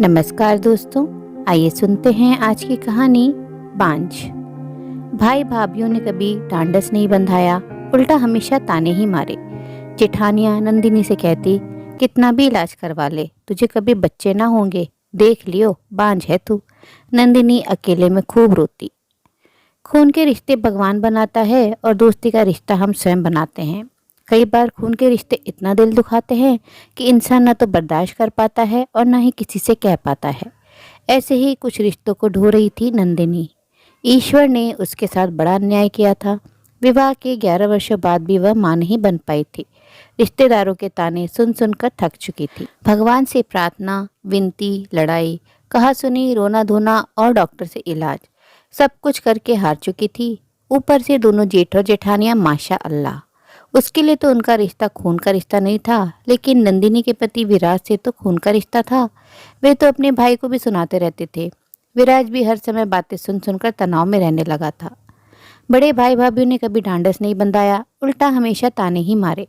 नमस्कार दोस्तों, आइए सुनते हैं आज की कहानी बांझ। भाई भाभीियों ने कभी ढांढस नहीं बंधाया, उल्टा हमेशा ताने ही मारे। जेठानियां नंदिनी से कहती, कितना भी इलाज करवा ले तुझे कभी बच्चे ना होंगे, देख लियो बांझ है तू। नंदिनी अकेले में खूब रोती। खून के रिश्ते भगवान बनाता है और दोस्ती का रिश्ता हम स्वयं बनाते हैं। कई बार खून के रिश्ते इतना दिल दुखाते हैं कि इंसान न तो बर्दाश्त कर पाता है और न ही किसी से कह पाता है। ऐसे ही कुछ रिश्तों को ढो रही थी नंदिनी। ईश्वर ने उसके साथ बड़ा अन्याय किया था। विवाह के 11 वर्षों बाद भी वह मां नहीं बन पाई थी। रिश्तेदारों के ताने सुन सुनकर थक चुकी थी। भगवान से प्रार्थना, विनती, लड़ाई, कहा सुनी, रोना धोना और डॉक्टर से इलाज, सब कुछ करके हार चुकी थी। ऊपर से दोनों जेठ और जेठानियां माशा अल्लाह। उसके लिए तो उनका रिश्ता खून का रिश्ता नहीं था, लेकिन नंदिनी के पति विराज से तो खून का रिश्ता था। वे तो अपने भाई को भी सुनाते रहते थे। विराज भी हर समय बातें सुन सुनकर तनाव में रहने लगा था। बड़े भाई भाभीयों ने कभी ढांढस नहीं बंधाया, उल्टा हमेशा ताने ही मारे।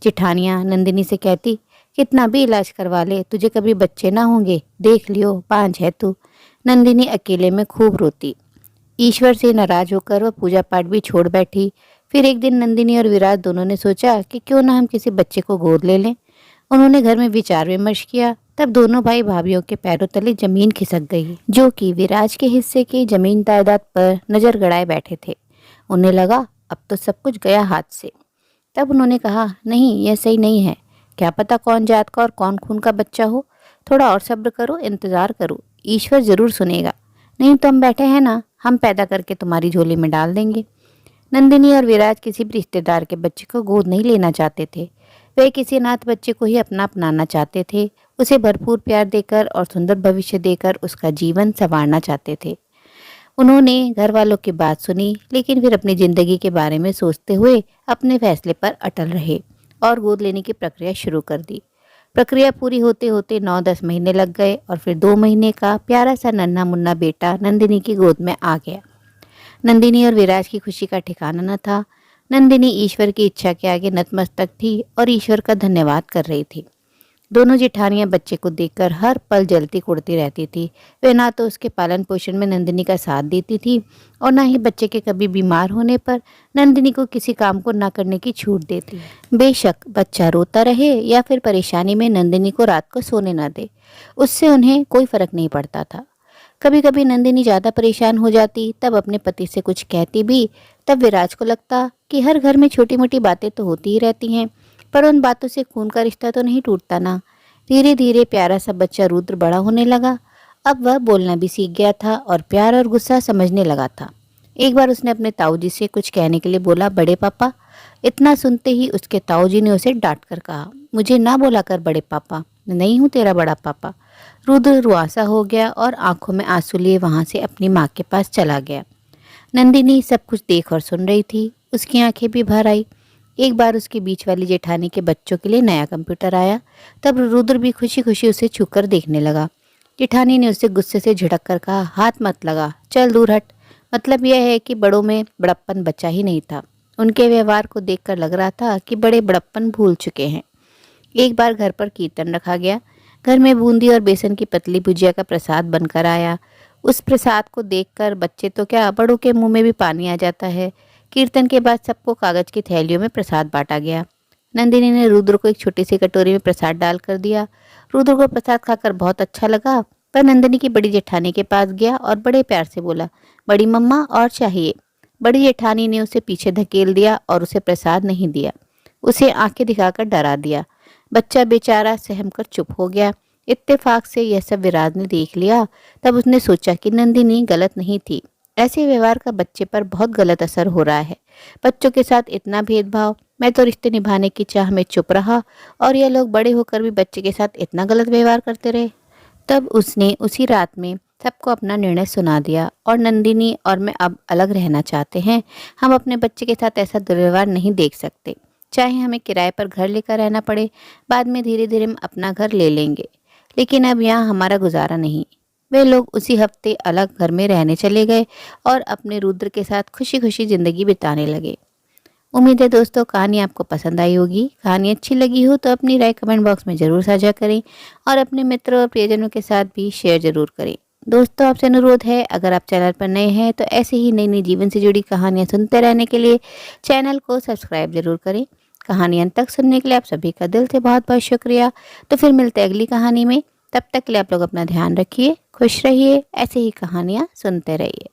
जेठानियां नंदिनी से कहती, कितना भी इलाज करवा ले तुझे कभी बच्चे ना होंगे, देख लियो बांझ है तू। नंदिनी अकेले में खूब रोती। ईश्वर से नाराज होकर वह पूजा पाठ भी छोड़ बैठी। फिर एक दिन नंदिनी और विराज दोनों ने सोचा कि क्यों ना हम किसी बच्चे को गोद ले लें। उन्होंने घर में विचार विमर्श किया। तब दोनों भाई भाभीियों के पैरों तले जमीन खिसक गई, जो कि विराज के हिस्से की जमीन जायदाद पर नजर गड़ाए बैठे थे। उन्हें लगा अब तो सब कुछ गया हाथ से। तब उन्होंने कहा, नहीं यह सही नहीं है। क्या पता कौन जात का और कौन खून का बच्चा हो। थोड़ा और सब्र करो, इंतजार करो, ईश्वर जरूर सुनेगा। नहीं तो हम बैठे हैं ना, हम पैदा करके तुम्हारी झोली में डाल देंगे। नंदिनी और विराज किसी भी रिश्तेदार के बच्चे को गोद नहीं लेना चाहते थे। वे किसी अनाथ बच्चे को ही अपना अपनाना चाहते थे। उसे भरपूर प्यार देकर और सुंदर भविष्य देकर उसका जीवन संवारना चाहते थे। उन्होंने घर वालों की बात सुनी, लेकिन फिर अपनी जिंदगी के बारे में सोचते हुए अपने फैसले पर अटल रहे और गोद लेने की प्रक्रिया शुरू कर दी। प्रक्रिया पूरी होते होते 9-10 महीने लग गए और फिर 2 महीने का प्यारा सा नन्हा मुन्ना बेटा नंदिनी की गोद में आ गया। नंदिनी और विराज की खुशी का ठिकाना न था। नंदिनी ईश्वर की इच्छा के आगे नतमस्तक थी और ईश्वर का धन्यवाद कर रही थी। दोनों जेठानियां बच्चे को देखकर हर पल जलती कुड़ती रहती थी। वे ना तो उसके पालन पोषण में नंदिनी का साथ देती थी और ना ही बच्चे के कभी बीमार होने पर नंदिनी को किसी काम को ना करने की छूट देती। बेशक बच्चा रोता रहे या फिर परेशानी में नंदिनी को रात को सोने न दे, उससे उन्हें कोई फर्क नहीं पड़ता था। कभी कभी नंदिनी ज़्यादा परेशान हो जाती, तब अपने पति से कुछ कहती भी। तब विराज को लगता कि हर घर में छोटी मोटी बातें तो होती ही रहती हैं, पर उन बातों से खून का रिश्ता तो नहीं टूटता ना। धीरे धीरे प्यारा सा बच्चा रुद्र बड़ा होने लगा। अब वह बोलना भी सीख गया था और प्यार और गुस्सा समझने लगा था। एक बार उसने अपने ताऊ जी से कुछ कहने के लिए बोला, बड़े पापा। इतना सुनते ही उसके ताऊ जी ने उसे डांट कर कहा, मुझे ना बोला कर बड़े पापा, मैं नहीं हूँ तेरा बड़ा पापा। रुद्र रुआसा हो गया और आंखों में आंसू लिए वहां से अपनी माँ के पास चला गया। नंदिनी सब कुछ देख और सुन रही थी। उसकी आंखें भी भर आई। एक बार उसकी बीच वाली जेठानी के बच्चों के लिए नया कंप्यूटर आया। तब रुद्र भी खुशी खुशी उसे छूकर देखने लगा। जेठानी ने उसे गुस्से से झिड़क कर कहा, हाथ मत लगा, चल दूर हट। मतलब यह है कि बड़ों में बड़प्पन बचा ही नहीं था। उनके व्यवहार को देखकर लग रहा था कि बड़े बड़प्पन भूल चुके हैं। एक बार घर पर कीर्तन रखा गया। घर में बूंदी और बेसन की पतली भुजिया का प्रसाद बनकर आया। उस प्रसाद को देखकर बच्चे तो क्या, बड़ों के मुंह में भी पानी आ जाता है। कीर्तन के बाद सबको कागज की थैलियों में प्रसाद बांटा गया। नंदिनी ने रुद्र को एक छोटी सी कटोरी में प्रसाद डाल कर दिया। रुद्र को प्रसाद खाकर बहुत अच्छा लगा, पर नंदिनी की बड़ी जेठानी के पास गया और बड़े प्यार से बोला, बड़ी मम्मा और चाहिए। बड़ी जेठानी ने उसे पीछे धकेल दिया और उसे प्रसाद नहीं दिया। उसे आंखें दिखाकर डरा दिया। बच्चा बेचारा सहम कर चुप हो गया। इत्तेफाक से यह सब विराज ने देख लिया। तब उसने सोचा कि नंदिनी गलत नहीं थी। ऐसे व्यवहार का बच्चे पर बहुत गलत असर हो रहा है। बच्चों के साथ इतना भेदभाव। मैं तो रिश्ते निभाने की चाह में चुप रहा और यह लोग बड़े होकर भी बच्चे के साथ इतना गलत व्यवहार करते रहे। तब उसने उसी रात में सबको अपना निर्णय सुना दिया और नंदिनी और मैं अब अलग रहना चाहते हैं। हम अपने बच्चे के साथ ऐसा दुर्व्यवहार नहीं देख सकते। चाहे हमें किराए पर घर लेकर रहना पड़े, बाद में धीरे धीरे हम अपना घर ले लेंगे, लेकिन अब यहाँ हमारा गुजारा नहीं। वे लोग उसी हफ्ते अलग घर में रहने चले गए और अपने रुद्र के साथ खुशी खुशी जिंदगी बिताने लगे। उम्मीद है दोस्तों कहानी आपको पसंद आई होगी। कहानी अच्छी लगी हो तो अपनी राय कमेंट बॉक्स में ज़रूर साझा करें और अपने मित्रों और प्रियजनों के साथ भी शेयर ज़रूर करें। दोस्तों आपसे अनुरोध है, अगर आप चैनल पर नए हैं तो ऐसे ही नई नई जीवन से जुड़ी कहानियाँ सुनते रहने के लिए चैनल को सब्सक्राइब ज़रूर करें। कहानी अंत तक सुनने के लिए आप सभी का दिल से बहुत बहुत शुक्रिया। तो फिर मिलते हैं अगली कहानी में। तब तक के लिए आप लोग अपना ध्यान रखिए, खुश रहिए, ऐसे ही कहानियाँ सुनते रहिए।